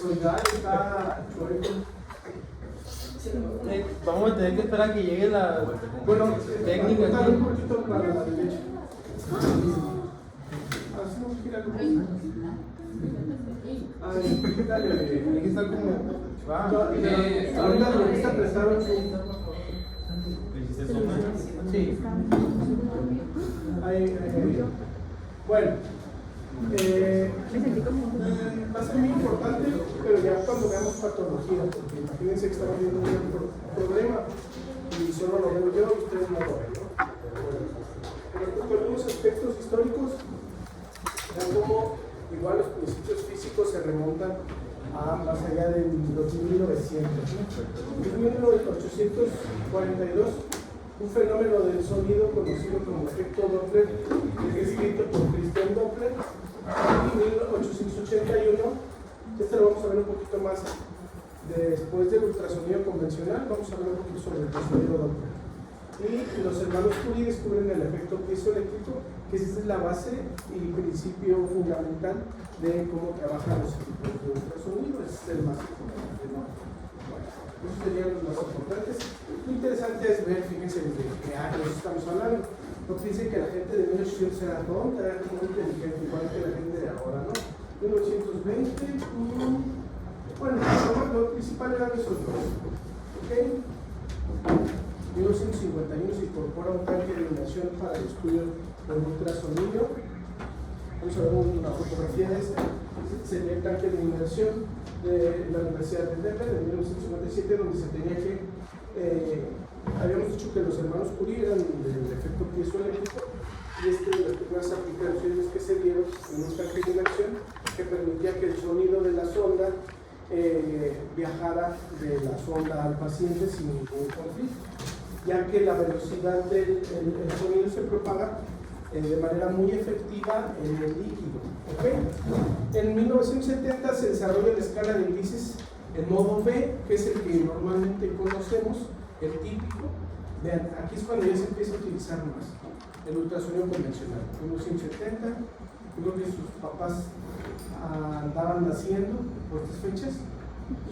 Pues oiga, está chueco. Vamos a tener que esperar a que llegue la técnica Dale aquí. un poquito para la derecha. Así no gira como. Ay, dale. Aquí está como. Ahorita lo que está prestado. Sí. Ahí. Bueno. Va a ser muy importante, pero ya cuando veamos patología, porque imagínense que estamos viendo un problema y solo lo veo yo y ustedes no lo ven, ¿no? Pero con algunos aspectos históricos, vean cómo igual los principios físicos se remontan a más allá de los 1900. En 1842, un fenómeno del sonido conocido como efecto Doppler, escrito por Christian Doppler, y 1881, este lo vamos a ver un poquito más después del ultrasonido convencional, vamos a hablar un poquito sobre el sonido Doppler. Y los hermanos Curie descubren el efecto piezoeléctrico, que esa es la base y principio fundamental de cómo trabajan los equipos de ultrasonido, es el más importante, ¿no? Bueno, esos serían los más importantes. Lo interesante es ver, fíjense, desde qué años estamos hablando. No piensen que la gente de 1800 era tonta, era muy inteligente, igual que la gente de ahora, ¿no? 1920, bueno, lo principal eran esos dos, ¿ok? 1951 se incorpora un tanque de iluminación para el estudio del ultrasonido. Vamos a ver una fotografía de este. Sería el tanque de iluminación de la Universidad de Denver de 1957, donde se tenía que habíamos dicho que los hermanos Curie eran del efecto piezoeléctrico, y de las primeras aplicaciones que se dieron en un tanque de iluminación que permitía que el sonido de la sonda viajara de la sonda al paciente sin ningún conflicto, ya que la velocidad del sonido se propaga de manera muy efectiva en el líquido. ¿Okay? En 1970 se desarrolla la escala de grises en modo B, que es el que normalmente conocemos, el típico. Vean, aquí es cuando ya se empieza a utilizar más el ultrasonido convencional. En 1970, yo creo que sus papás andaban naciendo por estas fechas,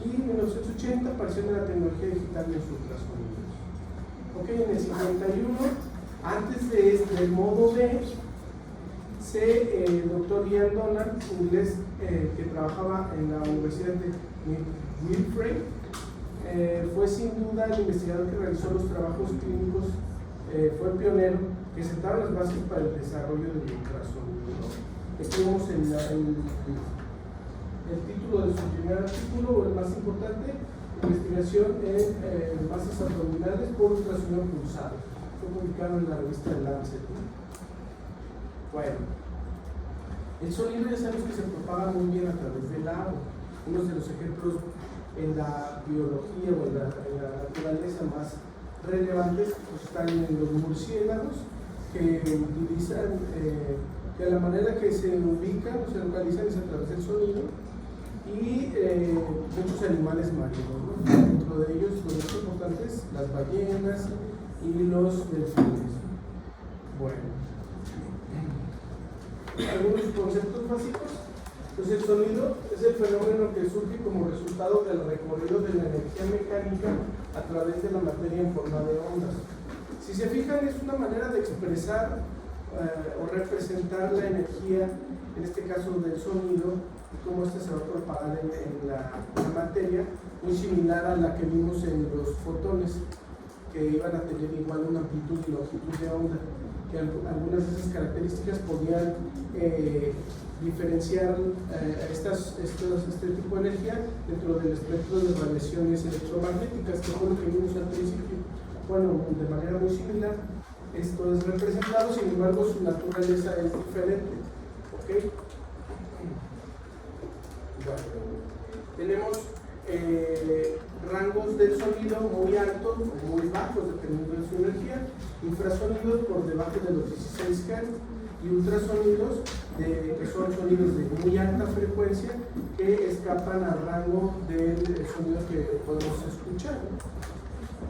y en 1980 apareció la tecnología digital de los ultrasonidos. Ok, en el 51, antes del modo B, el doctor Ian Donald, inglés, que trabajaba en la Universidad de Milfray, fue sin duda el investigador que realizó los trabajos clínicos, fue el pionero que sentaron las bases para el desarrollo del ultrasonido. Estuvimos en el título de su primer artículo, o el más importante, investigación en masas abdominales por ultrasonido pulsado. Fue publicado en la revista Lancet. Bueno, el sonido ya sabemos que se propaga muy bien a través del agua. Uno de los ejemplos en la biología o en la naturaleza más relevantes pues están en los murciélagos, que utilizan, que la manera que se ubican o se localizan es a través del sonido, y muchos animales marinos, ¿no? Dentro de ellos los más importantes, las ballenas y los delfines. Bueno, algunos conceptos básicos. Pues el sonido es el fenómeno que surge como resultado del recorrido de la energía mecánica a través de la materia en forma de ondas. Si se fijan, es una manera de expresar o representar la energía, en este caso del sonido, y cómo ésta se va a propagar en la materia, muy similar a la que vimos en los fotones, que iban a tener igual una amplitud y longitud de onda, que algunas de esas características podían diferenciar este tipo de energía dentro del espectro de radiaciones electromagnéticas, que fue lo que vimos al principio. Bueno, de manera muy similar, esto es representado, sin embargo su naturaleza es diferente. ¿Okay? Bueno, tenemos rangos del sonido muy altos o muy bajos dependiendo de su energía, infrasonidos por debajo de los 16 Hz y ultrasonidos que son sonidos de muy alta frecuencia que escapan al rango del sonido que podemos escuchar.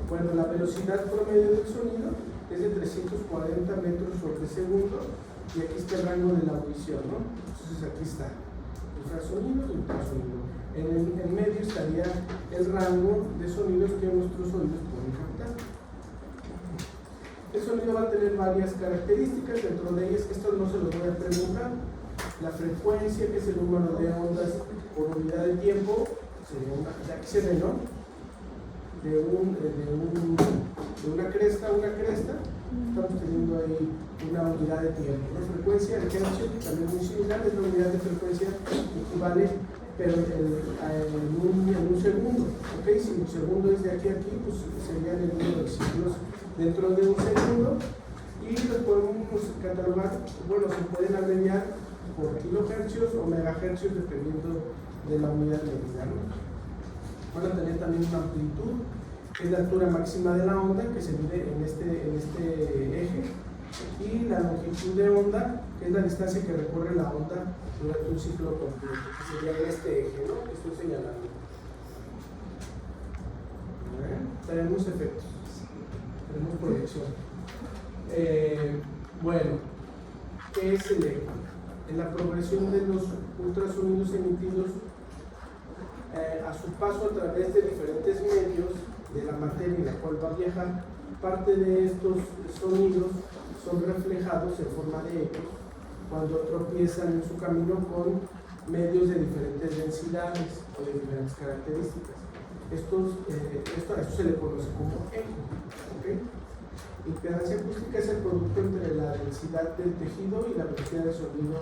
Bueno, la velocidad promedio del sonido es de 340 metros sobre segundo, y aquí está el rango de la audición, ¿no? Entonces aquí está infrasonido y ultrasonido. En medio estaría el rango de sonidos que nuestros oídos pueden captar. El sonido va a tener varias características, dentro de ellas, estos no se los voy a preguntar. La frecuencia, que es el número de ondas por unidad de tiempo, sería aquí se ve, ¿no? De una cresta a una cresta, estamos teniendo ahí una unidad de tiempo. La frecuencia, el hercio, también muy similar, es la unidad de frecuencia equivale, pero en un segundo. ¿Okay? Si un segundo es de aquí a aquí, pues serían el número de ciclos dentro de un segundo, y los podemos catalogar, bueno, se pueden abreviar por kilohercios o megahercios dependiendo de la unidad medida, ¿no? Van a tener también una amplitud, que es la altura máxima de la onda, que se mide en este eje, y la longitud de onda, que es la distancia que recorre la onda durante un ciclo completo, que sería en este eje, ¿no? Que estoy señalando. Tenemos efectos, tenemos proyección. Bueno, ¿qué es el eco? En la progresión de los ultrasonidos emitidos a su paso a través de diferentes medios de la materia en la cual va a viajar, parte de estos sonidos son reflejados en forma de ecos cuando tropiezan en su camino con medios de diferentes densidades o de diferentes características. Esto se le conoce como eco. ¿Okay? Impedancia acústica es el producto entre la densidad del tejido y la velocidad del sonido,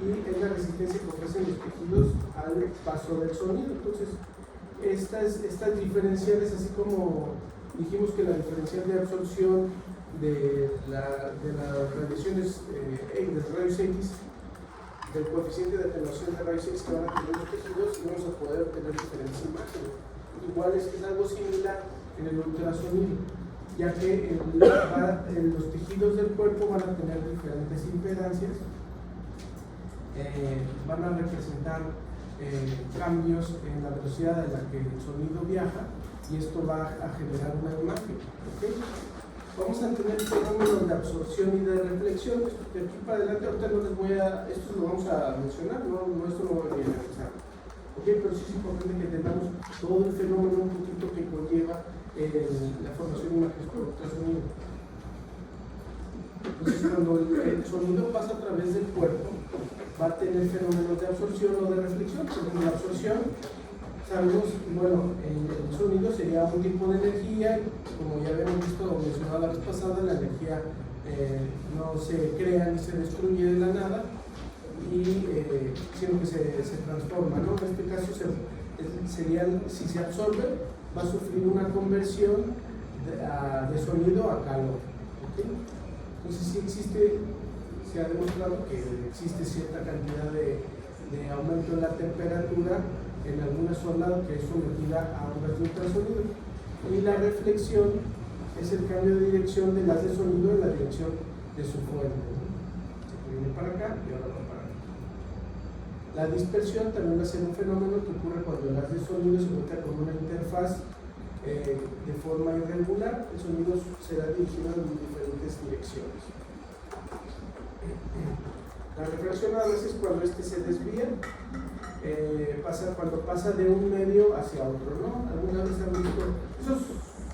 y es la resistencia que ofrecen los tejidos al paso del sonido. Entonces, estas diferenciales, así como dijimos que la diferencial de absorción de las radiaciones de rayos X, del coeficiente de atenuación de rayos X que van a tener los tejidos, y vamos a poder obtener diferentes imágenes. Igual es algo similar en el ultrasonido, ya que los tejidos del cuerpo van a tener diferentes impedancias, van a representar cambios en la velocidad en la que el sonido viaja, y esto va a generar una imagen. ¿Okay? Vamos a tener fenómenos de absorción y de reflexión. De aquí para adelante, ahorita no les voy a, esto lo vamos a mencionar, esto no voy a analizar. ¿Okay? Pero sí es importante que tengamos todo el fenómeno un poquito que conlleva la formación de imágenes por ultrasonido. Entonces, cuando el sonido pasa a través del cuerpo, va a tener fenómenos de absorción o de reflexión. Por ejemplo, la absorción, sabemos, bueno, el sonido sería un tipo de energía, como ya habíamos visto o mencionado la vez pasada, la energía no se crea ni se destruye de la nada, sino que se transforma, ¿no? En este caso si se absorbe, va a sufrir una conversión de sonido a calor. ¿Okay? Entonces se ha demostrado que existe cierta cantidad de aumento en la temperatura en alguna zona que es sometida a ondas de ultrasonido. Y la reflexión es el cambio de dirección de las de sonido en la dirección de su fuente. Viene para acá y ahora va para acá. La dispersión también va a ser un fenómeno que ocurre cuando el haz de sonido se encuentra con una interfaz de forma irregular. El sonido será dirigido en diferentes direcciones. La reflexión a veces cuando se desvía, cuando pasa de un medio hacia otro, ¿no? Alguna vez han visto, eso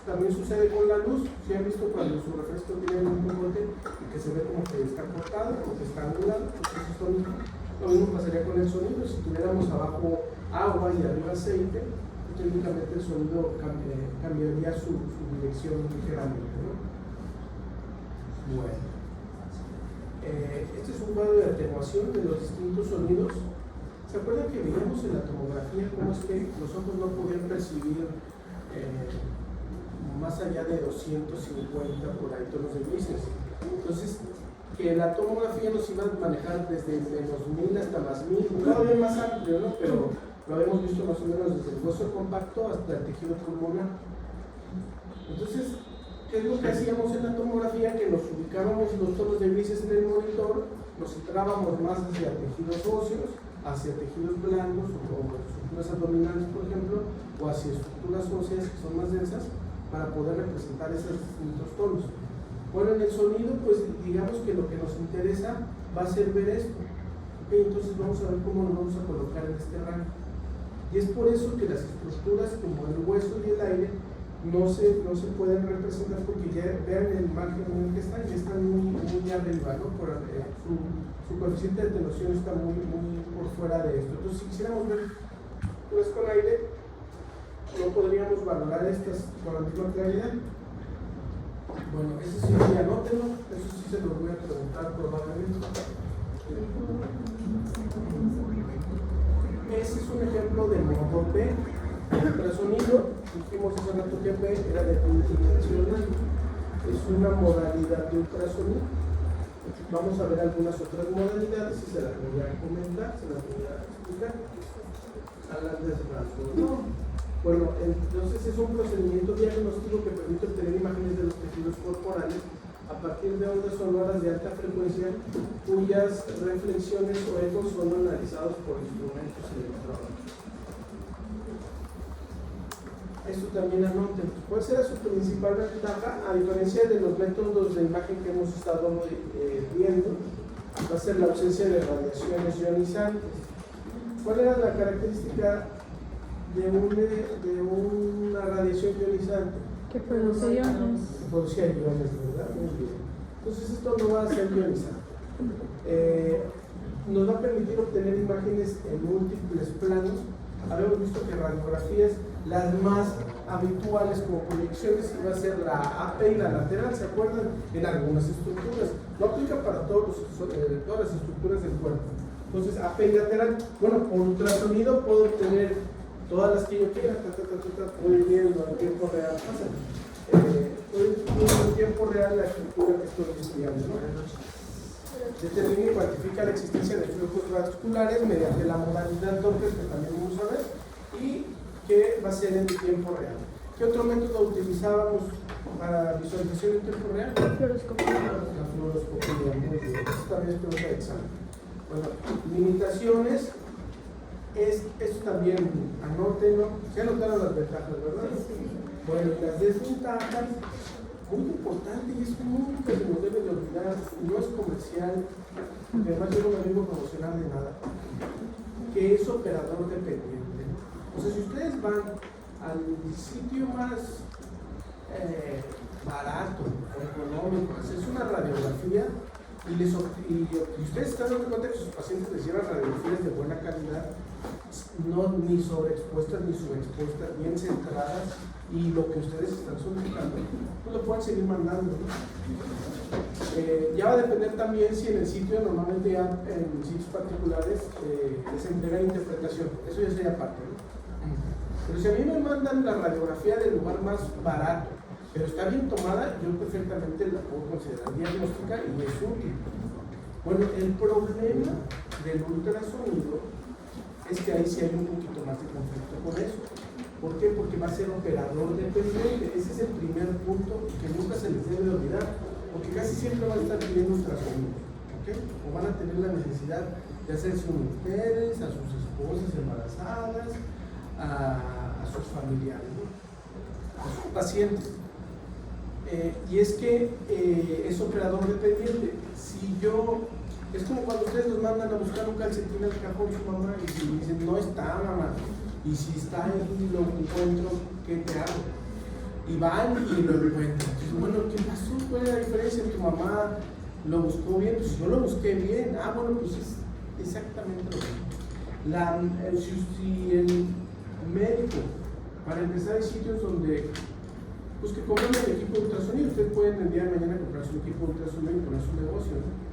también sucede con la luz. Si han visto cuando su refresco tiene un corte y que se ve como que está cortado o que está anulado, pues lo mismo pasaría con el sonido. Si tuviéramos abajo agua y arriba aceite, técnicamente el sonido cambiaría su dirección ligeramente, ¿no? Bueno, este es un cuadro de atenuación de los distintos sonidos. ¿Se acuerdan que veíamos en la tomografía cómo es que los ojos no podían percibir más allá de 250 por ahí tonos de grises? Entonces, que la tomografía nos iba a manejar desde menos 1000 hasta más 1000, todavía más amplio, ¿no? Pero lo habíamos visto más o menos desde el hueso compacto hasta el tejido pulmonar. Entonces, ¿qué es lo que hacíamos en la tomografía? Que nos ubicábamos los tonos de grises en el monitor, nos centrábamos más hacia tejidos óseos, hacia tejidos blandos o estructuras abdominales, por ejemplo, o hacia estructuras óseas que son más densas, para poder representar esos distintos tonos. Bueno, en el sonido, pues digamos que lo que nos interesa va a ser ver esto. Okay, entonces vamos a ver cómo lo vamos a colocar en este rango. Y es por eso que las estructuras como el hueso y el aire no se pueden representar, porque ya vean el margen en el que están, ya están muy arriba, ¿no? Su coeficiente de atenuación está muy por fuera de esto. Entonces, si quisiéramos ver pues con aire, no podríamos valorar estas con la misma claridad. Bueno, eso sí, anótenlo, eso sí se los voy a preguntar probablemente. Ese es un ejemplo de modo P. Ultrasonido, dijimos hace rato que P era de unidimensional, es una modalidad de ultrasonido. Vamos a ver algunas otras modalidades y se las voy a comentar, se las voy a explicar a grandes rasgos, ¿no? Bueno, entonces es un procedimiento diagnóstico que permite obtener imágenes de los tejidos corporales a partir de ondas sonoras de alta frecuencia cuyas reflexiones o ecos son analizados por instrumentos electrónicos. Esto también anoten. ¿Cuál será su principal ventaja? A diferencia de los métodos de imagen que hemos estado viendo, va a ser la ausencia de radiaciones ionizantes. ¿Cuál era la característica de una radiación ionizante? Que produce iones. Producía iones, ¿verdad? Muy bien. Entonces esto no va a ser ionizante. Nos va a permitir obtener imágenes en múltiples planos. Habíamos visto que radiografías, las más habituales como proyecciones, iba a ser la AP y la lateral, ¿se acuerdan? En algunas estructuras. No aplica para todas las estructuras del cuerpo. Entonces, AP y lateral, bueno, por ultrasonido puedo obtener todas las que yo quiera, voy viendo en tiempo real, estoy viendo en tiempo real la estructura que estoy estudiando, ¿no? Determina y cuantifica la existencia de flujos vasculares mediante la modalidad Doppler, que también vamos a ver, y que va a ser en tiempo real. ¿Qué otro método utilizábamos para visualización en tiempo real? La fluoroscopía. La fluoroscopía, muy bien. Esto también es pregunta de examen. Bueno, limitaciones. Esto también anótenlo. Se anotaron las ventajas, ¿verdad? Sí. Bueno, las desventajas, muy importante, y es muy que se nos debe de olvidar, no es comercial, porque además yo no me vengo a promocionar de nada, que es operador dependiente. O sea, si ustedes van al sitio más barato o económico, hacerse una radiografía y ustedes están dando cuenta que sus pacientes les llevan radiografías de buena calidad, no ni sobreexpuestas ni subexpuestas, bien centradas, y lo que ustedes están solicitando, pues lo pueden seguir mandando, ¿no? Ya va a depender también si en el sitio, normalmente ya en sitios particulares, les entrega interpretación, eso ya sería parte, ¿no? Pero si a mí me mandan la radiografía del lugar más barato, pero está bien tomada, yo perfectamente la puedo considerar diagnóstica y es útil. Bueno, el problema del ultrasonido es que ahí sí hay un poquito más de conflicto con eso. ¿Por qué? Porque va a ser operador dependiente. Ese es el primer punto que nunca se les debe olvidar, porque casi siempre van a estar pidiendo ultrasonidos, ¿ok? O van a tener la necesidad de hacerse uno ustedes, a sus esposas embarazadas, a sus familiares, ¿no? A sus pacientes. Y es que es operador dependiente. Si yo, es como cuando ustedes los mandan a buscar un calcetín al cajón de su mamá y si dicen, no está, mamá, y si está ahí lo encuentro, ¿qué te hago? Y van y lo encuentran. Entonces, bueno, ¿qué pasó? ¿Cuál es la diferencia? Tu mamá lo buscó bien, pues yo lo busqué bien. Ah, bueno, pues es exactamente lo mismo. Si el médico, para empezar, hay sitios donde pues que compran el equipo de ultrasonido. Ustedes pueden el día de mañana comprar su equipo de ultrasonido y poner su negocio, ¿no?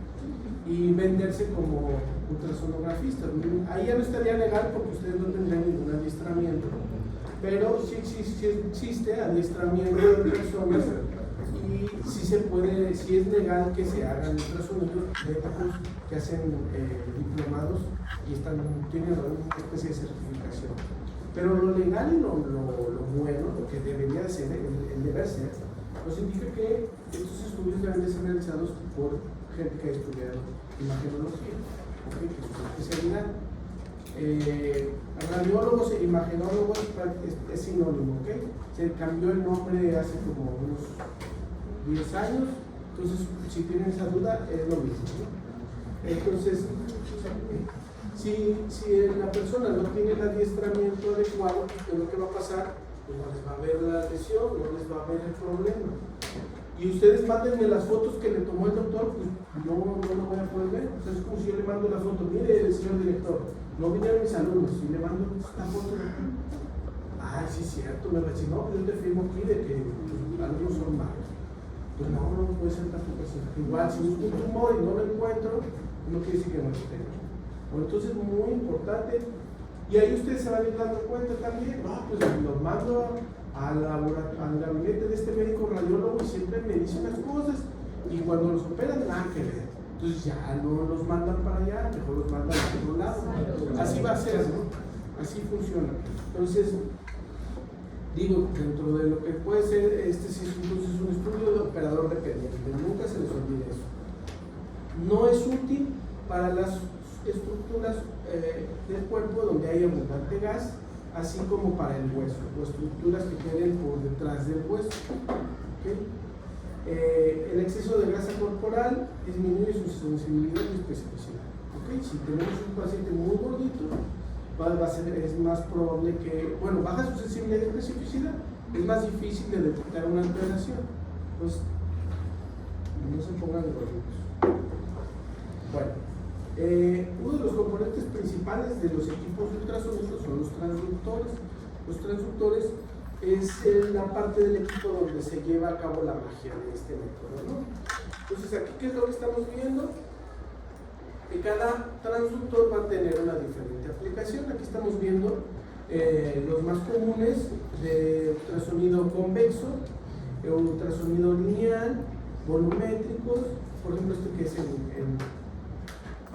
Y venderse como ultrasonografistas. Ahí ya no estaría legal porque ustedes no tendrían ningún adiestramiento, pero sí existe adiestramiento de personas y sí se puede, sí es legal que se hagan ultrasonidos médicos que hacen diplomados y tienen una especie de certificación. Pero lo legal y lo bueno, lo que debería ser, el deber ser, nos indica que estos estudios deben de ser realizados por gente que ha estudiado imagenología, ¿okay? Que es su especialidad. Radiólogos e imagenólogos es sinónimo, ¿okay? Se cambió el nombre hace como unos 10 años, entonces si tienen esa duda es lo mismo, ¿no? Entonces, Si la persona no tiene el adiestramiento adecuado, ¿qué es lo que va a pasar? Pues no les va a ver la lesión, no les va a ver el problema. Y ustedes mándenme las fotos que le tomó el doctor, pues no lo voy a poder ver. O sea, es como si yo le mando la foto, mire, señor director, no vinieron mis alumnos, y le mando esta foto de aquí. Ay, sí, es cierto, me va a decir, no, yo te firmo aquí de que tus alumnos son malos. Pues no puede ser tampoco así. Igual, si busco un tumor y no lo encuentro, no quiere decir que no lo tenga. Bueno, entonces, muy importante. Y ahí ustedes se van a ir dando cuenta también, pues los mando al gabinete de este médico radiólogo y siempre me dicen las cosas. Y cuando los operan, nada que ver. Entonces ya no los mandan para allá, mejor los mandan a otro lado. Así va a ser, ¿no? Así funciona. Entonces, digo, dentro de lo que puede ser, sí es entonces un estudio de operador dependiente. Nunca se les olvide eso. No es útil para las estructuras del cuerpo donde hay abundante gas, así como para el hueso, o estructuras que queden por detrás del hueso. ¿Okay? El exceso de grasa corporal disminuye su sensibilidad y especificidad. ¿Okay? Si tenemos un paciente muy gordito, es más probable que, bueno, baja su sensibilidad y especificidad, es más difícil de detectar una alteración. Entonces, no se pongan gorditos. Bueno. Uno de los componentes principales de los equipos ultrasónicos son los transductores. Los transductores es la parte del equipo donde se lleva a cabo la magia de este método, ¿no? Entonces, aquí, ¿qué es lo que estamos viendo? Que cada transductor va a tener una diferente aplicación. Aquí estamos viendo los más comunes de ultrasonido convexo, ultrasonido lineal, volumétricos, por ejemplo, este que es el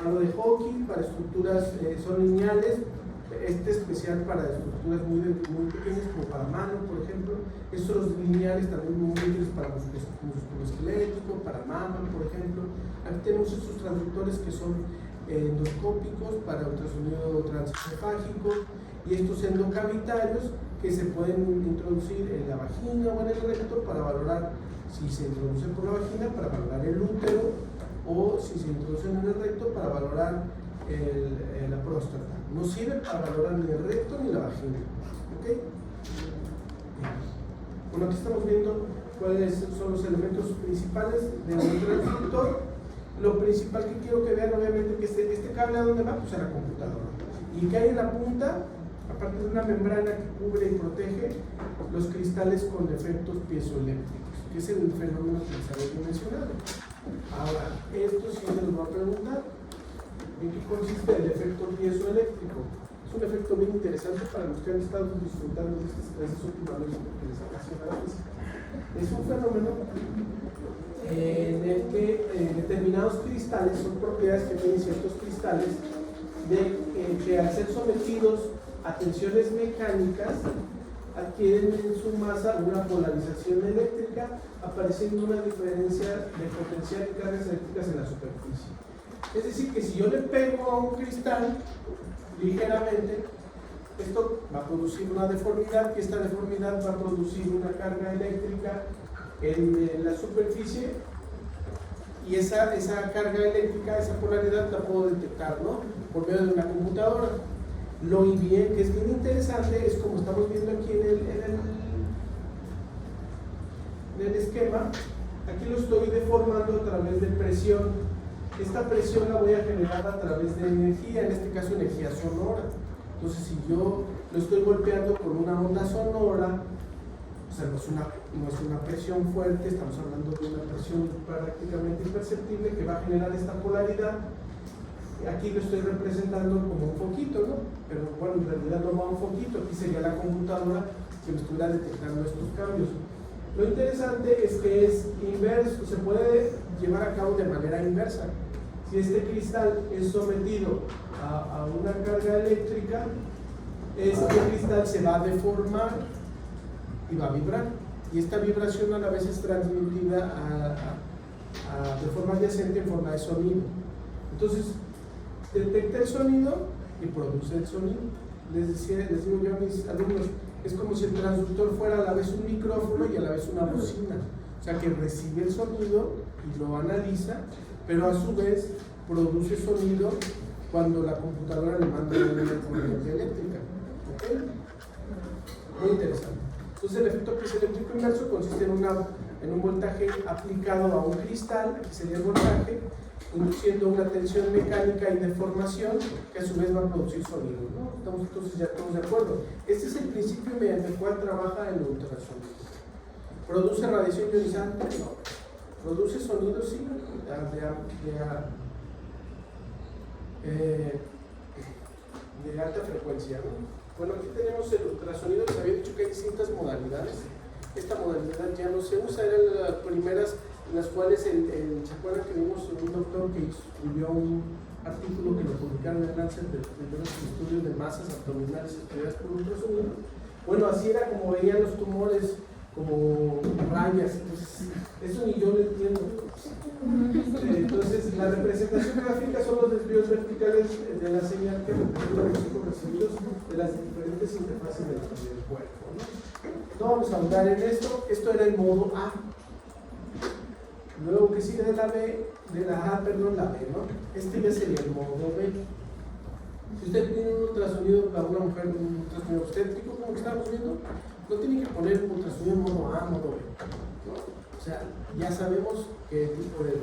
palo de hockey, para estructuras son lineales, este especial para estructuras muy pequeñas como para mano, por ejemplo. Estos lineales también muy útiles para músculo esquelético, para mama, por ejemplo. Aquí tenemos estos transductores que son endoscópicos para ultrasonido transesofágico, y estos endocavitarios que se pueden introducir en la vagina o en el recto para valorar, si se introduce por la vagina, para valorar el útero, o si se introducen en el recto para valorar la próstata. No sirve para valorar ni el recto ni la vagina. ¿Okay? Bueno, aquí estamos viendo cuáles son los elementos principales de un transductor. Lo principal que quiero que vean, obviamente, que este cable a dónde va, pues a la computadora. Y que hay en la punta, aparte de una membrana que cubre y protege, los cristales con efectos piezoeléctricos, que es el fenómeno que les había mencionado. Ahora, esto sí se los voy a preguntar. ¿En qué consiste el efecto piezoeléctrico? Es un efecto bien interesante para los que han estado disfrutando de estas clases últimamente porque les apasiona la física. Es un fenómeno en el que determinados cristales, son propiedades que tienen ciertos cristales, que al ser sometidos a tensiones mecánicas adquieren en su masa una polarización eléctrica, apareciendo una diferencia de potencial y cargas eléctricas en la superficie. Es decir, que si yo le pego a un cristal ligeramente, esto va a producir una deformidad, que esta deformidad va a producir una carga eléctrica en la superficie, y esa carga eléctrica, esa polaridad la puedo detectar, ¿no?, por medio de una computadora. Lo bien, que es bien interesante, es como estamos viendo aquí en el esquema. Aquí lo estoy deformando a través de presión. Esta presión la voy a generar a través de energía, en este caso energía sonora. Entonces, si yo lo estoy golpeando con una onda sonora, o sea, no es una presión fuerte, estamos hablando de una presión prácticamente imperceptible que va a generar esta polaridad. Aquí lo estoy representando como un foquito, ¿no? Pero bueno, en realidad no va un foquito, aquí sería la computadora que me estuviera detectando estos cambios. Lo interesante es que es inverso, se puede llevar a cabo de manera inversa. Si este cristal es sometido a una carga eléctrica, este cristal se va a deformar y va a vibrar. Y esta vibración a la vez es transmitida de forma adyacente en forma de sonido. Entonces, detecta el sonido y produce el sonido. Les digo yo a mis alumnos, es como si el transductor fuera a la vez un micrófono y a la vez una bocina. O sea, que recibe el sonido y lo analiza, pero a su vez produce sonido cuando la computadora le manda una corriente eléctrica. ¿Okay? Muy interesante. Entonces el efecto piezoeléctrico inverso consiste en un voltaje aplicado a un cristal, aquí sería el voltaje, induciendo una tensión mecánica y deformación que a su vez va a producir sonido, ¿no? Estamos entonces ya todos de acuerdo. Este es el principio mediante el cual trabaja el ultrasonido. ¿Produce radiación ionizante? No. ¿Produce sonido? Sí, de alta frecuencia, ¿no? Bueno, aquí tenemos el ultrasonido. Les había dicho que hay distintas modalidades. Esta modalidad ya no se usa, eran las primeras en las cuales ¿se acuerdan que vimos un doctor que escribió un artículo que lo publicaron en Lancet de primeros estudios de masas abdominales estudiadas por ultrasonido? Bueno, así era como veían los tumores, como rayas. Entonces, eso ni yo lo entiendo. Entonces, la representación gráfica son los desvíos verticales de la señal que representan los hijos recibidos de las diferentes interfaces del cuerpo, ¿no? No vamos a ahondar en esto. Esto era el modo A. Luego que sigue de la B, la B, ¿no? Este ya sería el modo B. Si usted tiene un ultrasonido para una mujer, un ultrasonido obstétrico, como que estamos viendo, no tiene que poner un ultrasonido en modo A, modo B, ¿no? O sea, ya sabemos qué tipo de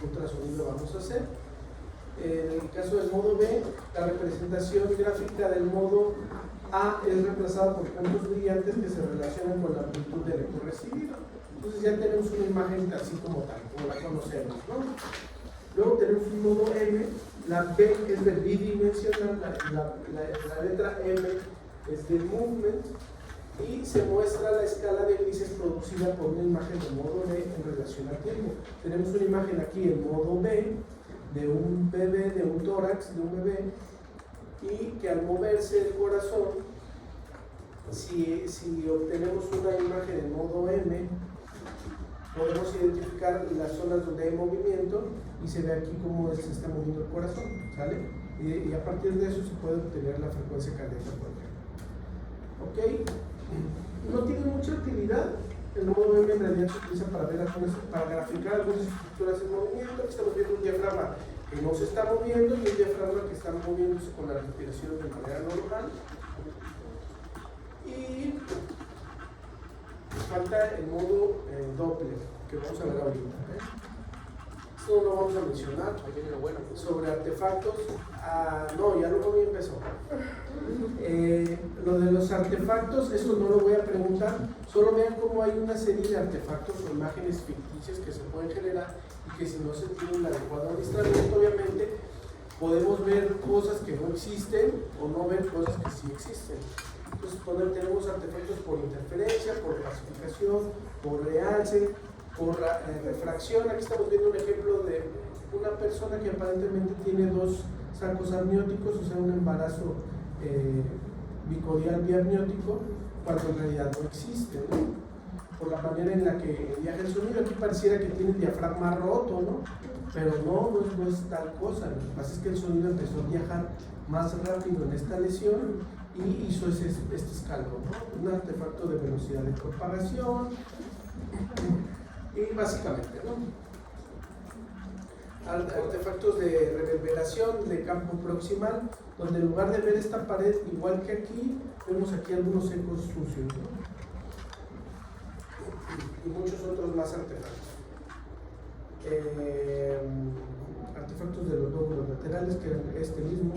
ultrasonido vamos a hacer. En el caso del modo B, la representación gráfica del modo A es reemplazada por puntos brillantes que se relacionan con la amplitud del eco recibido. Entonces ya tenemos una imagen así como tal, como la conocemos, ¿no? Luego tenemos un modo M, la B es de bidimensional, la letra M es de movement, y se muestra la escala de grises producida por una imagen de modo B en relación al tiempo. Tenemos una imagen aquí en modo B, de un bebé, de un tórax, de un bebé, y que al moverse el corazón, si obtenemos una imagen en modo M, podemos identificar las zonas donde hay movimiento y se ve aquí cómo se está moviendo el corazón, ¿sale? Y a partir de eso se puede obtener la frecuencia cardíaca, por ejemplo. ¿Ok? No tiene mucha utilidad. El modo M en realidad se utiliza para graficar algunas estructuras en movimiento. Aquí estamos viendo un diafragma que no se está moviendo y un diafragma que está moviéndose con la respiración de manera normal. Y falta el modo Doppler, que vamos a ver ahorita. Esto no lo vamos a mencionar. Sobre artefactos. No, ya luego ya empezó. Lo de los artefactos, eso no lo voy a preguntar. Solo vean cómo hay una serie de artefactos o imágenes ficticias que se pueden generar y que si no se tiene un adecuado adiestramiento, obviamente podemos ver cosas que no existen o no ver cosas que sí existen. Entonces tenemos artefactos por interferencia, por clasificación, por realce, por refracción. Aquí estamos viendo un ejemplo de una persona que aparentemente tiene dos sacos amnióticos, o sea, un embarazo bicorial biamniótico, cuando en realidad no existe, ¿no? Por la manera en la que viaja el sonido. Aquí pareciera que tiene el diafragma roto, ¿no? Pero no es tal cosa. Lo que pasa es que el sonido empezó a viajar más rápido en esta lesión y hizo este escalón, ¿no? Un artefacto de velocidad de propagación y básicamente, ¿no? Artefactos de reverberación de campo proximal, donde en lugar de ver esta pared igual que aquí, vemos aquí algunos ecos sucios, ¿no? Y muchos otros más artefactos. Artefactos de los lóbulos laterales, que eran este mismo.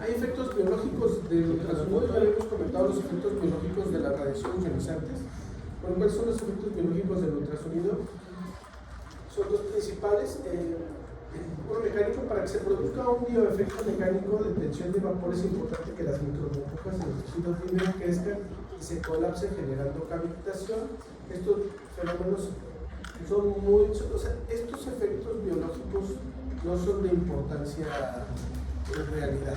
Hay efectos biológicos del ultrasonido. Ya habíamos comentado los efectos biológicos de las radiaciones ionizantes. Bueno, ¿cuáles son los efectos biológicos del ultrasonido? Son dos principales. Uno mecánico. Para que se produzca un bioefecto mecánico de tensión de vapor es importante que las microburbujas en los tejidos libres crezcan y se colapsen generando cavitación. Estos fenómenos son muy... O sea, estos efectos biológicos no son de importancia en realidad,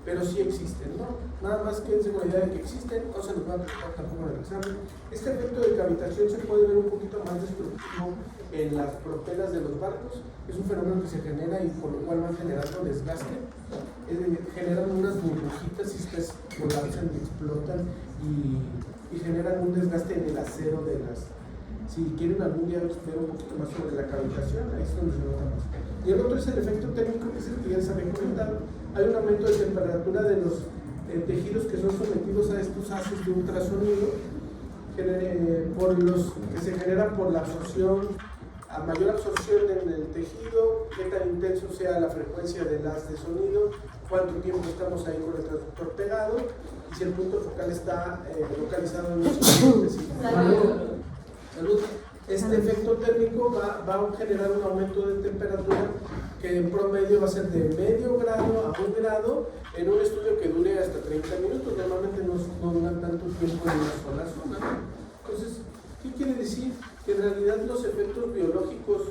pero sí existen, ¿no? Nada más quédense con la idea de que existen, no se nos va a preguntar tampoco en el examen. Este efecto de cavitación se puede ver un poquito más destructivo en las propelas de los barcos. Es un fenómeno que se genera y por lo cual van generando desgaste. Generan unas burbujitas y estas colapsan y explotan y y generan un desgaste en el acero de las. Si quieren algún día ver un poquito más sobre la cavitación, ahí es donde se nota más. Y el otro es el efecto térmico, que es el que ya les había comentado. Hay un aumento de temperatura de los tejidos que son sometidos a estos haces de ultrasonido, por los que se generan por la absorción, a mayor absorción en el tejido, qué tan intenso sea la frecuencia del haz de sonido, cuánto tiempo estamos ahí con el transductor pegado, y si el punto focal está localizado en un sitio específico. Salud. Este efecto térmico va a generar un aumento de temperatura que en promedio va a ser de medio grado a 1 grado en un estudio que dure hasta 30 minutos. Normalmente no duran tanto tiempo en una sola zona. Entonces, ¿qué quiere decir? Que en realidad los efectos biológicos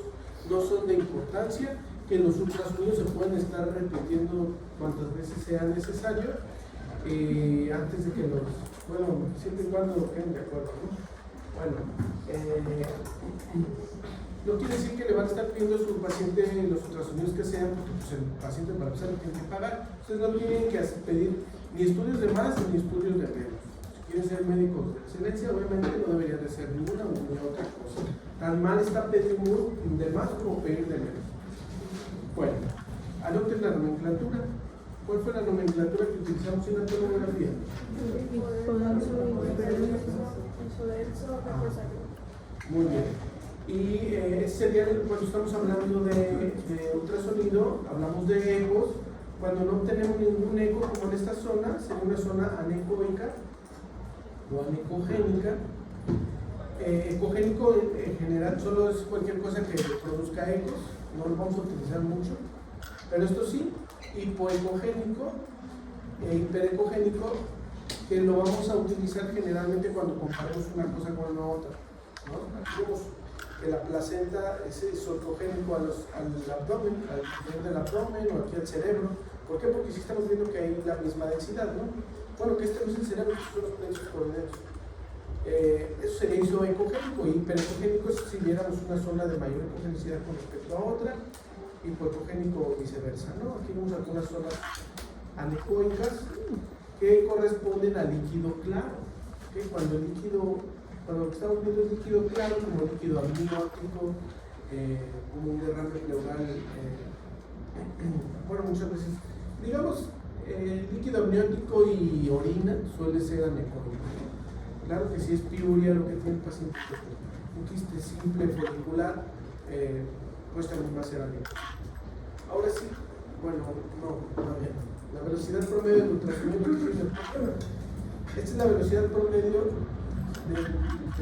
no son de importancia, que los ultrasonidos se pueden estar repitiendo cuantas veces sea necesario antes de que siempre y cuando lo queden de acuerdo, ¿no? Bueno, no quiere decir que le van a estar pidiendo a su paciente los ultrasonidos que sean, porque pues, el paciente para empezar tiene que pagar. Ustedes no tienen que pedir ni estudios de más ni estudios de menos. Si quieren ser médicos de excelencia, obviamente no deberían de ser ninguna u otra cosa. Tan mal está pedir de más como pedir de menos. Bueno, anoten la nomenclatura. ¿Cuál fue la nomenclatura que utilizamos en la tomografía? Muy bien. Y ese sería cuando estamos hablando de ultrasonido, hablamos de ecos. Cuando no tenemos ningún eco, como en esta zona, sería una zona anecoica o anecogénica. Ecogénico en general solo es cualquier cosa que produzca ecos, no lo vamos a utilizar mucho, pero esto sí. Hipoecogénico e hiperecogénico, que lo vamos a utilizar generalmente cuando comparamos una cosa con la otra, ¿no? Aquí vemos que la placenta es isocogénico al abdomen, al interior del abdomen o aquí al cerebro. ¿Por qué? Porque sí estamos viendo que hay la misma densidad, ¿no? Bueno, que este no es el cerebro, estos son los plexos coroidales. Eso sería isoecogénico. Y hiperecogénico es si viéramos una zona de mayor ecogenicidad con respecto a otra. Hipoecogénico o viceversa, ¿no? Aquí vemos algunas zonas anecoicas que corresponden al líquido claro. ¿Okay? Cuando lo que estamos viendo es líquido claro, como líquido amniótico, como un derrame pleural, bueno, muchas veces, digamos, líquido amniótico y orina suele ser anecoico. Claro que si es piuria lo que tiene el paciente, un quiste simple folicular, pues también va a ser anecoico. Ahora sí, bueno, no bien. La velocidad promedio del ultrasonido. Esta es la velocidad promedio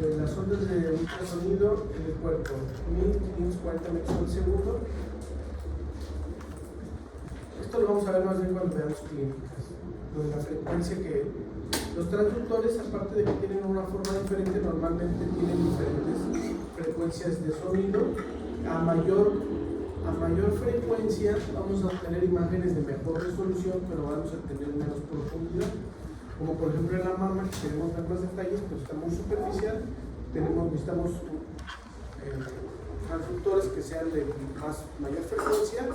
de las ondas de ultrasonido en el cuerpo. 1040 metros por segundo. Esto lo vamos a ver más bien cuando veamos clínicas, donde la frecuencia que los transductores, aparte de que tienen una forma diferente, normalmente tienen diferentes frecuencias de sonido. A mayor frecuencia vamos a obtener imágenes de mejor resolución, pero vamos a tener menos profundidad. Como por ejemplo en la mama, que queremos ver más detalles, pues está muy superficial. Necesitamos transductores que sean de mayor frecuencia.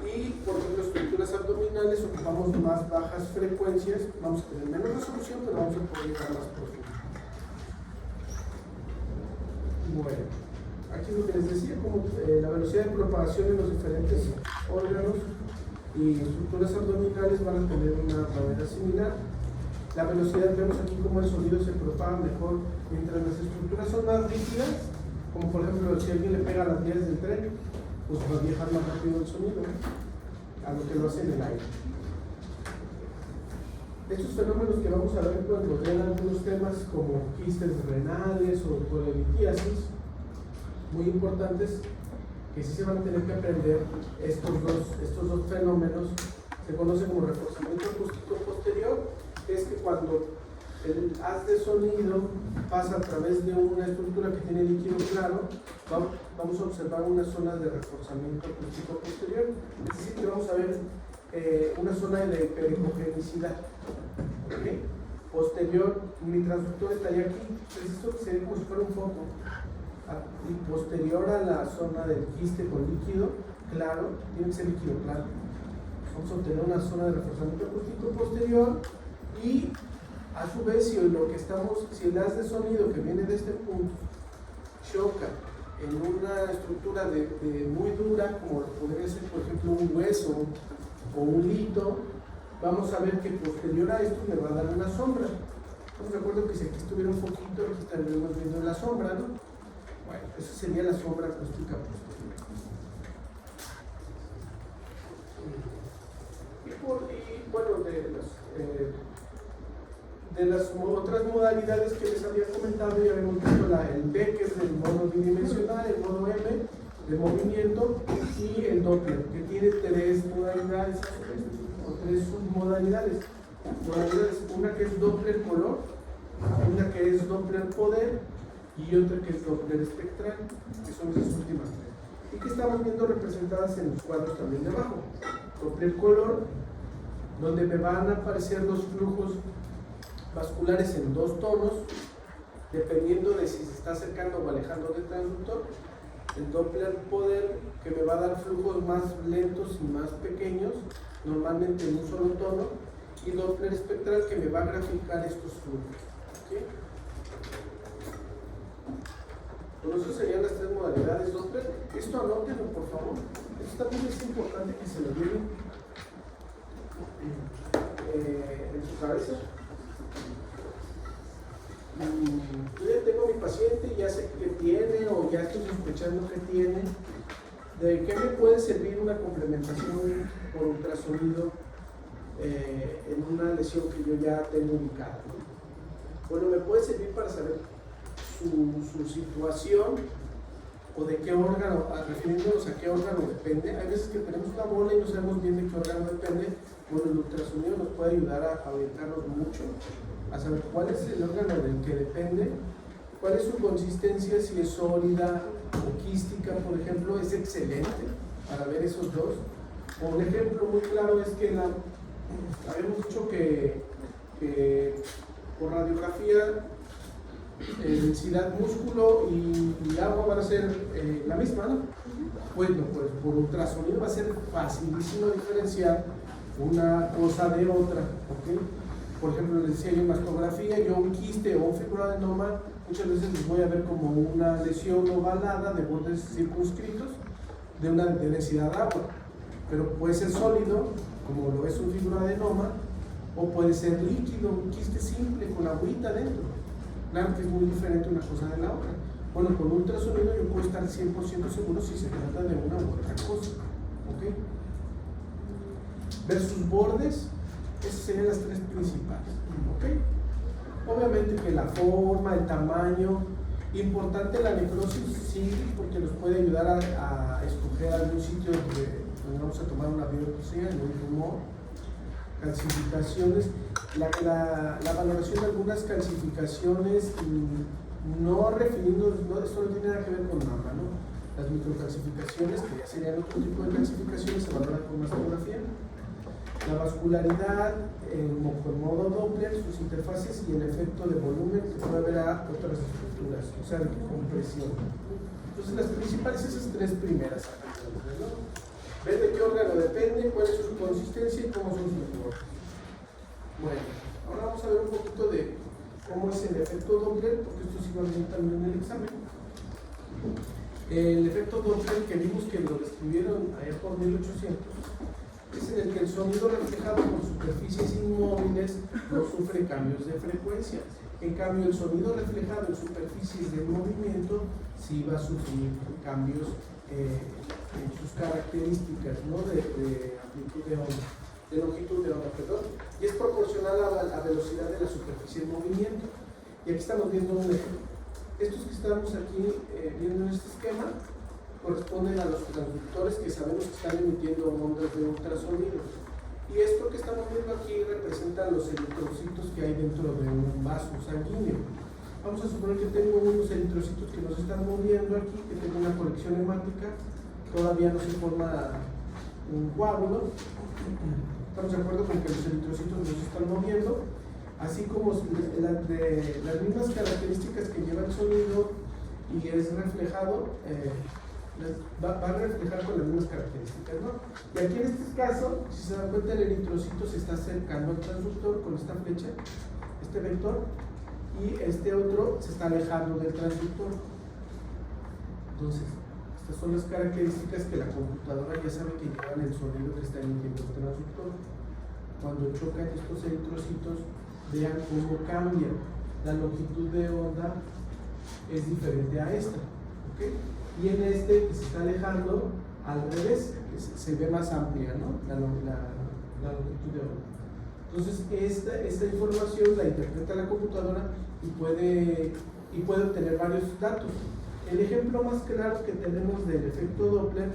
Y por ejemplo, estructuras abdominales ocupamos más bajas frecuencias, vamos a tener menos resolución, pero vamos a poder llegar más profundo. Bueno, aquí es lo que les decía, como la velocidad de propagación en los diferentes órganos y estructuras abdominales van a tener una manera similar. La velocidad, vemos aquí cómo el sonido se propaga mejor mientras las estructuras son más rígidas, como por ejemplo si alguien le pega a las vías del tren, pues va a viajar más rápido el sonido, a lo que lo hace en el aire. Estos fenómenos que vamos a ver cuando vean algunos temas como quistes renales o colelitiasis, muy importantes, que sí se van a tener que aprender estos dos fenómenos. Se conoce como reforzamiento acústico posterior, que es que cuando el haz de sonido pasa a través de una estructura que tiene líquido claro, vamos a observar una zona de reforzamiento acústico posterior, es decir, que vamos a ver una zona de hiperecogenicidad. ¿Okay? Posterior, mi transductor estaría aquí, esto sería como si fuera un foco, y posterior a la zona del quiste con líquido claro, tiene que ser líquido claro. Vamos a obtener una zona de reforzamiento acústico posterior y A su vez, si el haz de sonido que viene de este punto choca en una estructura muy dura, como podría ser, por ejemplo, un hueso o un lito, vamos a ver que posterior a esto me va a dar una sombra. Entonces recuerdo que si aquí estuviera un poquito, aquí estaríamos viendo la sombra, ¿no? Bueno, esa sería la sombra acústica posterior. Y bueno, de las otras modalidades que les había comentado, ya habíamos visto el B, que es el modo bidimensional, el modo M de movimiento, y el Doppler, que tiene tres modalidades o tres submodalidades. Una que es Doppler color, una que es Doppler poder y otra que es Doppler espectral, que son esas últimas tres, y que estamos viendo representadas en los cuadros también de abajo. Doppler color, donde me van a aparecer los flujos vasculares en dos tonos, dependiendo de si se está acercando o alejando del transductor. El Doppler poder, que me va a dar flujos más lentos y más pequeños, normalmente en un solo tono, y Doppler espectral, que me va a graficar estos flujos. ¿Okay? Bueno, esas serían las tres modalidades Doppler. Esto anótenlo, por favor. Esto también es importante que se lo lleven en su cabeza. Yo ya tengo a mi paciente, ya sé qué tiene o ya estoy sospechando que tiene. ¿De qué me puede servir una complementación por ultrasonido en una lesión que yo ya tengo ubicada? Bueno, me puede servir para saber su situación o de qué órgano, refiriéndonos a qué órgano depende. Hay veces que tenemos una bola y no sabemos bien de qué órgano depende. Bueno, el ultrasonido nos puede ayudar a orientarnos mucho, a saber cuál es el órgano del que depende, cuál es su consistencia, si es sólida o quística, por ejemplo. Es excelente para ver esos dos. Un ejemplo muy claro es que habíamos dicho que por radiografía densidad músculo y agua van a ser la misma, ¿no? Bueno, pues por ultrasonido va a ser facilísimo diferenciar una cosa de otra, ¿ok? Por ejemplo, les decía yo en mastografía, yo un quiste o un fibroadenoma muchas veces les voy a ver como una lesión ovalada de bordes circunscritos de densidad de agua, pero puede ser sólido, como lo es un fibroadenoma, o puede ser líquido, un quiste simple con agüita dentro. Claro que es muy diferente una cosa de la otra. Bueno, con ultrasonido yo puedo estar 100% seguro si se trata de una u otra cosa, ¿ok? Versus bordes, esas serían las tres principales, ¿ok? Obviamente que la forma, el tamaño, importante la necrosis, sí, porque nos puede ayudar a escoger algún sitio donde vamos a tomar una biopsia, en un tumor. Calcificaciones, la valoración de algunas calcificaciones, no refiriéndonos, esto no tiene nada que ver con mama, ¿no? Las microcalcificaciones, que ya serían otro tipo de calcificaciones, se valoran con mastografía. La vascularidad, con modo Doppler, sus interfaces y el efecto de volumen que puede haber a otras estructuras, o sea, de compresión. Entonces, las principales, esas tres primeras, ¿no? Ver de qué órgano depende, cuál es su consistencia y cómo son sus bordes. Bueno, ahora vamos a ver un poquito de cómo es el efecto Doppler, porque esto sí va a venir también en el examen. El efecto Doppler, que vimos que lo describieron allá por 1800, es en el que el sonido reflejado por superficies inmóviles no sufre cambios de frecuencia. En cambio, el sonido reflejado en superficies de movimiento sí va a sufrir cambios en sus características, ¿no? de amplitud de onda, de longitud de onda, perdón, y es proporcional a la velocidad de la superficie en movimiento. Y aquí estamos viendo un ejemplo. Estos que estamos aquí viendo en este esquema corresponden a los transductores que sabemos que están emitiendo ondas de ultrasonido. Y esto que estamos viendo aquí representa los eritrocitos que hay dentro de un vaso sanguíneo. Vamos a suponer que tengo unos eritrocitos que nos están moviendo aquí, que tengo una colección hemática, todavía no se forma un coágulo. Estamos de acuerdo con que los eritrocitos nos están moviendo, así como las mismas características que lleva el sonido y es reflejado, va a reflejar con las mismas características, ¿no? Y aquí en este caso, si se dan cuenta, el eritrocito se está acercando al transductor con esta flecha, este vector, y este otro se está alejando del transductor. Entonces, estas son las características que la computadora ya sabe que llevan el sonido que está emitiendo el transductor. Cuando chocan estos eritrocitos, vean cómo cambia. La longitud de onda es diferente a esta, ¿okay? Y en este que se está alejando, al revés, se ve más amplia, ¿no? La longitud de onda. Entonces, esta información la interpreta la computadora y puede obtener varios datos. El ejemplo más claro que tenemos del efecto Doppler,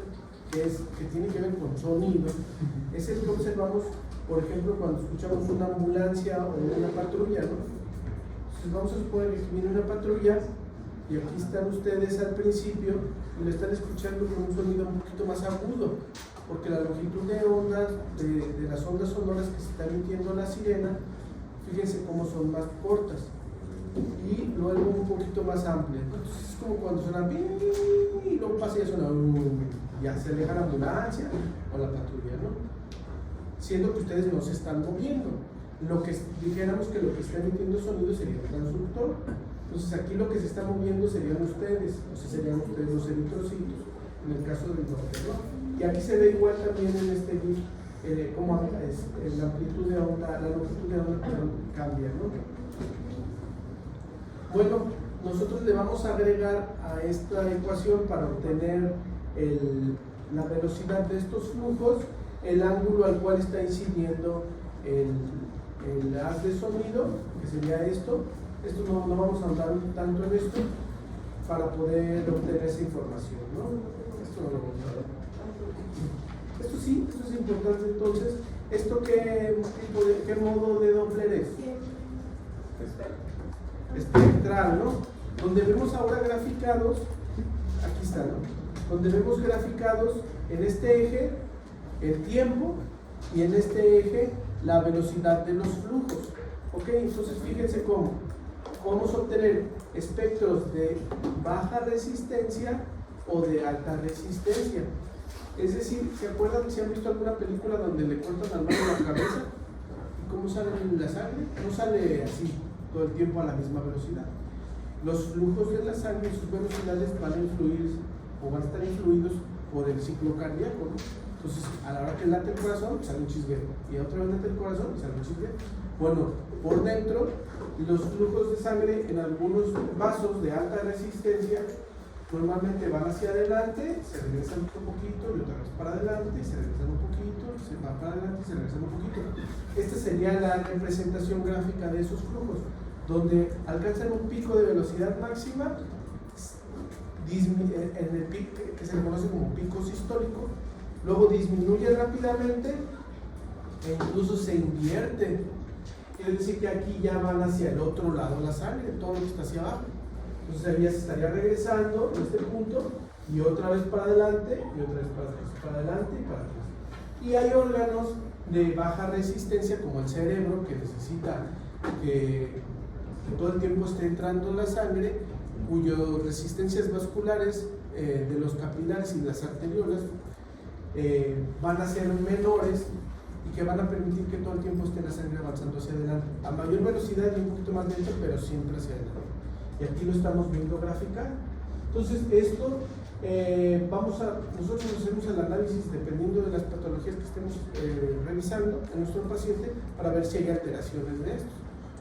que tiene que ver con sonido, es el que observamos, por ejemplo, cuando escuchamos una ambulancia o una patrulla, ¿no? Entonces vamos a suponer que viene una patrulla y aquí están ustedes al principio y lo están escuchando con un sonido un poquito más agudo, porque la longitud de ondas, de las ondas sonoras que se está emitiendo la sirena, fíjense cómo son más cortas y luego un poquito más amplias. Entonces es como cuando suena y luego pasa y ya suena ya se aleja la ambulancia o la patrulla, ¿no? Siendo que ustedes no se están moviendo. Lo que dijéramos que lo que está emitiendo sonido sería el transductor. Entonces aquí lo que se está moviendo serían ustedes, o sea, serían ustedes los eritrocitos, en el caso del Doppler, ¿no? Y aquí se ve igual también en este GIF, cómo la amplitud de onda, la longitud de onda cambia, ¿no? Bueno, nosotros le vamos a agregar a esta ecuación para obtener la velocidad de estos flujos, el ángulo al cual está incidiendo el haz de sonido, que sería esto. Esto no vamos a andar tanto en esto para poder obtener esa información, ¿no? Esto no lo vamos a ver. Esto sí, esto es importante. Entonces, ¿esto qué modo de Doppler es? Espectral, ¿no? Donde vemos ahora graficados, aquí está, ¿no? Donde vemos graficados en este eje el tiempo y en este eje la velocidad de los flujos. Ok, entonces fíjense cómo vamos a obtener espectros de baja resistencia o de alta resistencia. Es decir, ¿se acuerdan si han visto alguna película donde le cortan al malo la cabeza? ¿Y cómo sale la sangre? No sale así todo el tiempo a la misma velocidad. Los flujos de la sangre y sus velocidades van a influir o van a estar influidos por el ciclo cardíaco, ¿no? Entonces, a la hora que late el corazón, sale un chisguero, y otra vez late el corazón, sale un chisguero. Bueno, por dentro, los flujos de sangre en algunos vasos de alta resistencia normalmente van hacia adelante, se regresan un poquito y otra vez para adelante, se regresan un poquito, se va para adelante y se regresan un poquito. Esta sería la representación gráfica de esos flujos, donde alcanzan un pico de velocidad máxima, en el pico, que se le conoce como pico sistólico, luego disminuye rápidamente e incluso se invierte. Quiere decir que aquí ya van hacia el otro lado la sangre, todo lo que está hacia abajo. Entonces ahí ya se estaría regresando en este punto y otra vez para adelante y otra vez para atrás, para adelante y para atrás. Y hay órganos de baja resistencia como el cerebro, que necesita que todo el tiempo esté entrando la sangre, cuyas resistencias vasculares de los capilares y de las arteriolas van a ser menores y que van a permitir que todo el tiempo esté la sangre avanzando hacia adelante a mayor velocidad y un poquito más lento, pero siempre hacia adelante. Y aquí lo estamos viendo graficar. Entonces esto nosotros hacemos el análisis dependiendo de las patologías que estemos revisando en nuestro paciente para ver si hay alteraciones de estos.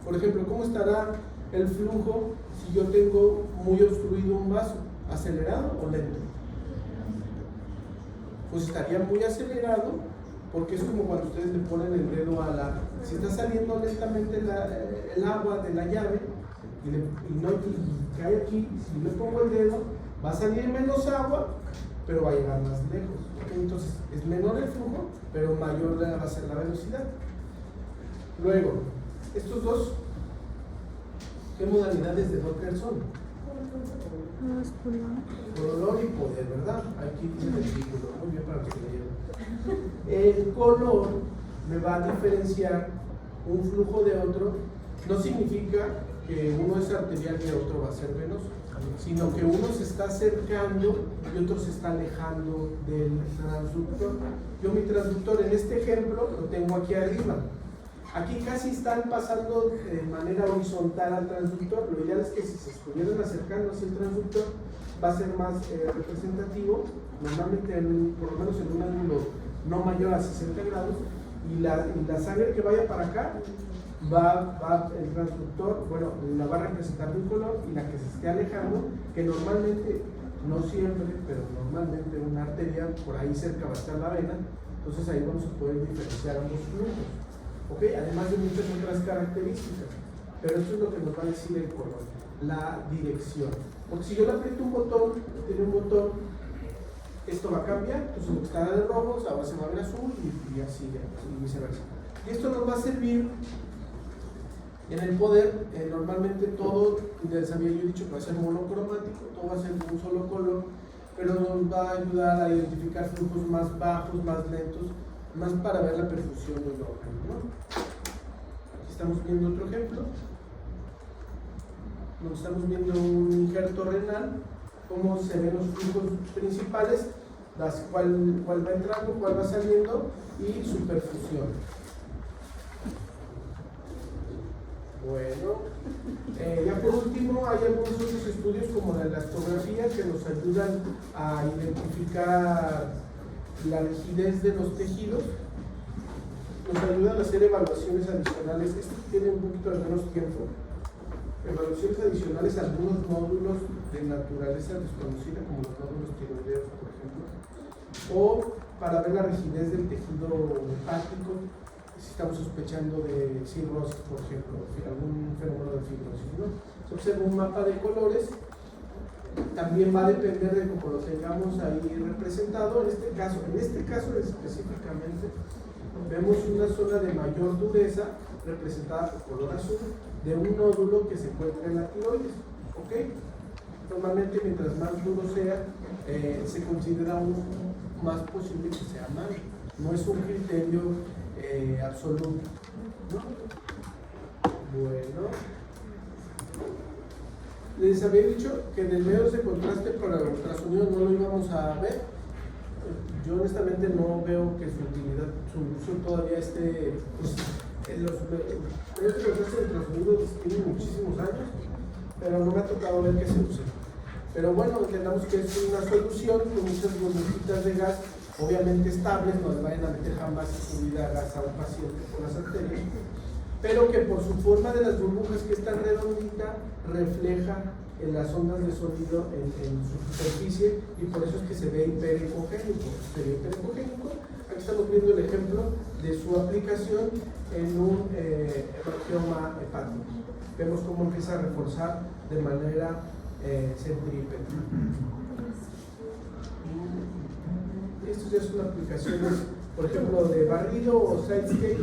Por ejemplo, ¿cómo estará el flujo si yo tengo muy obstruido un vaso? ¿Acelerado o lento? Pues estaría muy acelerado, porque es como cuando ustedes le ponen el dedo a la... Si está saliendo lentamente el agua de la llave y cae aquí, si le pongo el dedo, va a salir menos agua, pero va a llegar más lejos. ¿Okay? Entonces es menor el flujo, pero mayor va a ser la velocidad. Luego, estos dos, ¿qué modalidades de Doppler son? Color y poder, ¿verdad? Aquí dice el título, muy bien para los que leyeron. El color me va a diferenciar un flujo de otro. No significa que uno es arterial y el otro va a ser venoso, sino que uno se está acercando y otro se está alejando del transductor. Yo mi transductor en este ejemplo lo tengo aquí arriba. Aquí casi están pasando de manera horizontal al transductor. Lo ideal es que si se estuvieran acercando hacia el transductor va a ser más representativo, normalmente por lo menos en un ángulo no mayor a 60 grados, y la sangre que vaya para acá el transductor, bueno, la va a representar de un color, y la que se esté alejando, que normalmente, no siempre, pero normalmente una arteria por ahí cerca va a estar la vena, entonces ahí vamos a poder diferenciar ambos flujos, ¿ok? Además de muchas otras características, pero esto es lo que nos va a decir el color, la dirección, porque si yo le aprieto un botón, tiene un botón, esto va a cambiar, entonces lo que está de rojo ahora se va a ver azul y así, y viceversa. Y esto nos va a servir en el poder, normalmente todo, les había yo dicho que va a ser monocromático, todo va a ser de un solo color, pero nos va a ayudar a identificar flujos más bajos, más lentos, más para ver la perfusión del órgano, ¿no? Aquí estamos viendo otro ejemplo. Nos estamos viendo un injerto renal, cómo se ven los flujos principales, cuál va entrando, cuál va saliendo y su perfusión. Bueno, ya por último hay algunos otros estudios como la elastografía que nos ayudan a identificar la rigidez de los tejidos, nos ayudan a hacer evaluaciones adicionales. Esto tiene un poquito de menos tiempo. Evaluaciones adicionales a algunos módulos de naturaleza desconocida, como los nódulos tiroideos, por ejemplo, o para ver la rigidez del tejido hepático, si estamos sospechando de cirrosis, por ejemplo, algún fenómeno de fibrosis, ¿no? Se observa un mapa de colores, también va a depender de cómo lo tengamos ahí representado. En este caso específicamente, vemos una zona de mayor dureza representada por color azul de un nódulo que se encuentra en la tiroides, ¿ok? Normalmente mientras más duro sea, se considera más posible que sea malo. No es un criterio absoluto, ¿no? Bueno, les había dicho que en el medios de contraste para el ultrasonido no lo íbamos a ver. Yo honestamente no veo que su utilidad, su uso todavía esté, pues, los medios de contraste de ultrasonido tienen muchísimos años, pero no me ha tocado ver que se use. Pero bueno, entendamos que es una solución con muchas burbujitas de gas, obviamente estables, no le vayan a meter jamás su vida a gas a un paciente por las arterias, pero que por su forma de las burbujas, que es tan redondita, refleja en las ondas de sonido en su superficie, y por eso es que se ve hiperecogénico. Aquí estamos viendo el ejemplo de su aplicación en un hemangioma hepático. Vemos cómo empieza a reforzar de manera centrípeta. Estas ya son aplicaciones, por ejemplo, de barrido o sidescape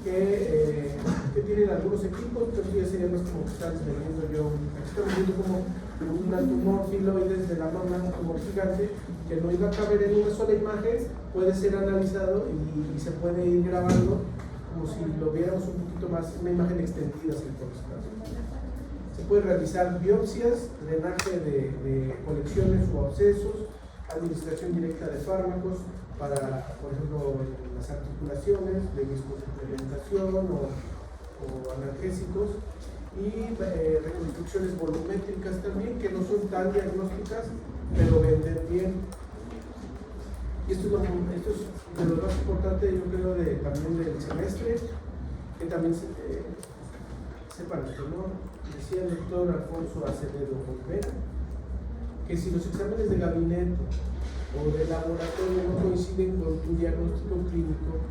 que tienen algunos equipos, pero ya sería más como que están vendiendo yo. Aquí estamos viendo como un tumor filoides de la mama, un tumor gigante, que no iba a caber en una sola imagen, puede ser analizado y se puede ir grabando como si lo viéramos un poquito más, una imagen extendida sin contraste. Se puede realizar biopsias, drenaje de colecciones o abscesos, administración directa de fármacos para, por ejemplo, las articulaciones, de viscosuplementación o analgésicos, y reconstrucciones volumétricas también, que no son tan diagnósticas, pero venden bien. Y esto es de lo más importante, yo creo, también del semestre, que también sepan esto, ¿no? Decía el doctor Alfonso Acevedo Olvera, que si los exámenes de gabinete o de laboratorio no coinciden con tu diagnóstico clínico,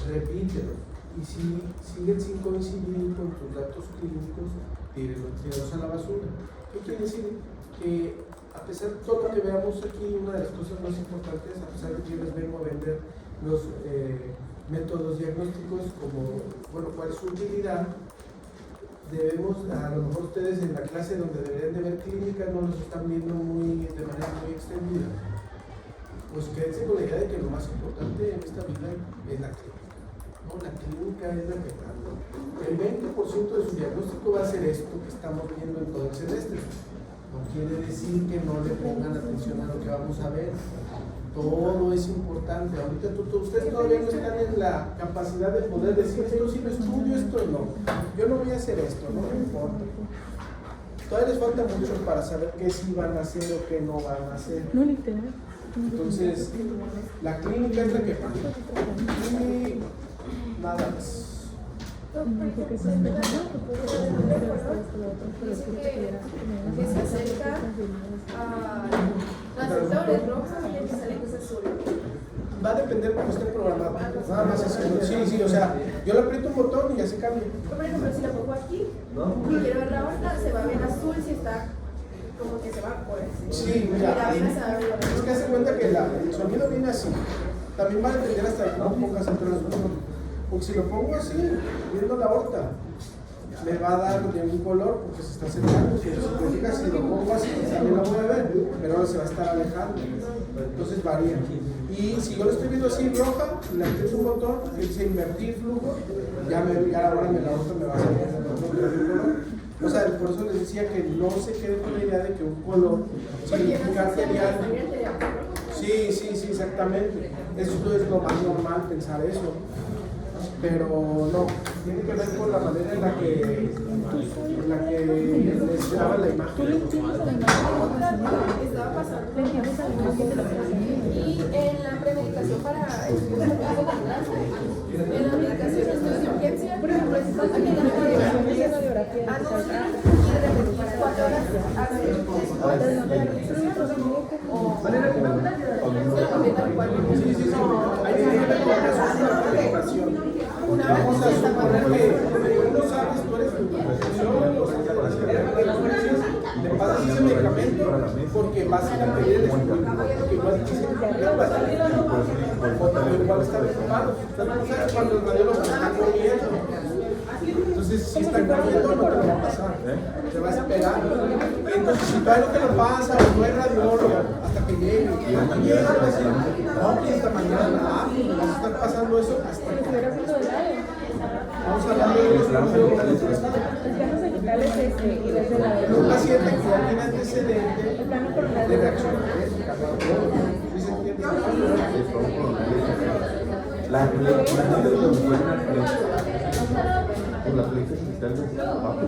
repítelos. Y si siguen sin coincidir con tus datos clínicos, tíralos a la basura. ¿Qué quiere decir? Que a pesar de todo lo que veamos aquí, una de las cosas más importantes, a pesar de que yo les vengo a vender los métodos diagnósticos como, bueno, cuál es su utilidad, debemos, a lo mejor ustedes en la clase donde deberían de ver clínica no los están viendo de manera muy extendida. Pues quédense con la idea de que lo más importante en esta vida es la clínica. No, la clínica es la que trata. El 20% de su diagnóstico va a ser esto que estamos viendo en todo el semestre. No quiere decir que no le pongan atención a lo que vamos a ver. Todo es importante. Ahorita ustedes todavía no están en la capacidad de poder decir esto sí lo estudio, esto no. Yo no voy a hacer esto, no me importa. Todavía les falta mucho para saber qué sí van a hacer o qué no van a hacer. No literal. Entonces, la clínica es la que falta. Y nada más. Que se acerca a las flores rojas y que sale luz azul. Va a depender cómo esté programado. Nada más así. Sí, o sea, yo le aprieto un botón y ya se cambia. Por ejemplo, si la pongo aquí y quiero ver la otra, se va a ver azul si está como que se va por así. Sí, mira, es que hace cuenta que el sonido viene así. También va a depender hasta que no pongas el tono. Porque si lo pongo así, viendo la aorta, me va a dar de un color porque se está acercando. Si lo pongo así, también lo voy a ver, pero ahora se va a estar alejando. Entonces varía. Y si yo lo estoy viendo así roja, y le aprieto un botón que dice invertir flujo, ya ahora la aorta me va a salir el color. O sea, por eso les decía que no se quede con la idea de que un color significa arterial. Sí, exactamente. Eso es lo más normal pensar eso. Pero no, tiene que ver con la manera en la que les daba la imagen. Estaba pasando. Y en la premedicación para en la medicación de urgencia, por ejemplo, si pasa que la radiografía y de repente 4 horas Vamos a suponer que no sabes, tú eres le pasas ese medicamento porque vas a ir a pedir el estudio, porque igual igual está preocupado. No sabes cuando el radiólogo está comiendo. Entonces, si está comiendo, no te lo va a pasar. Te va a esperar. Entonces, si todavía no te lo pasa, o no hay radiólogo hasta que llegue, y no llega, va a decir, no, pues hasta mañana, pues vas a estar pasando eso hasta que. Vamos a hablar de los un paciente que ya tiene antecedente de reacción alérgica. ¿Sí se entiende? La flexión digital de trabajo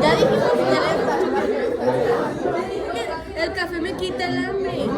Ya dijimos que el café me quita el hambre.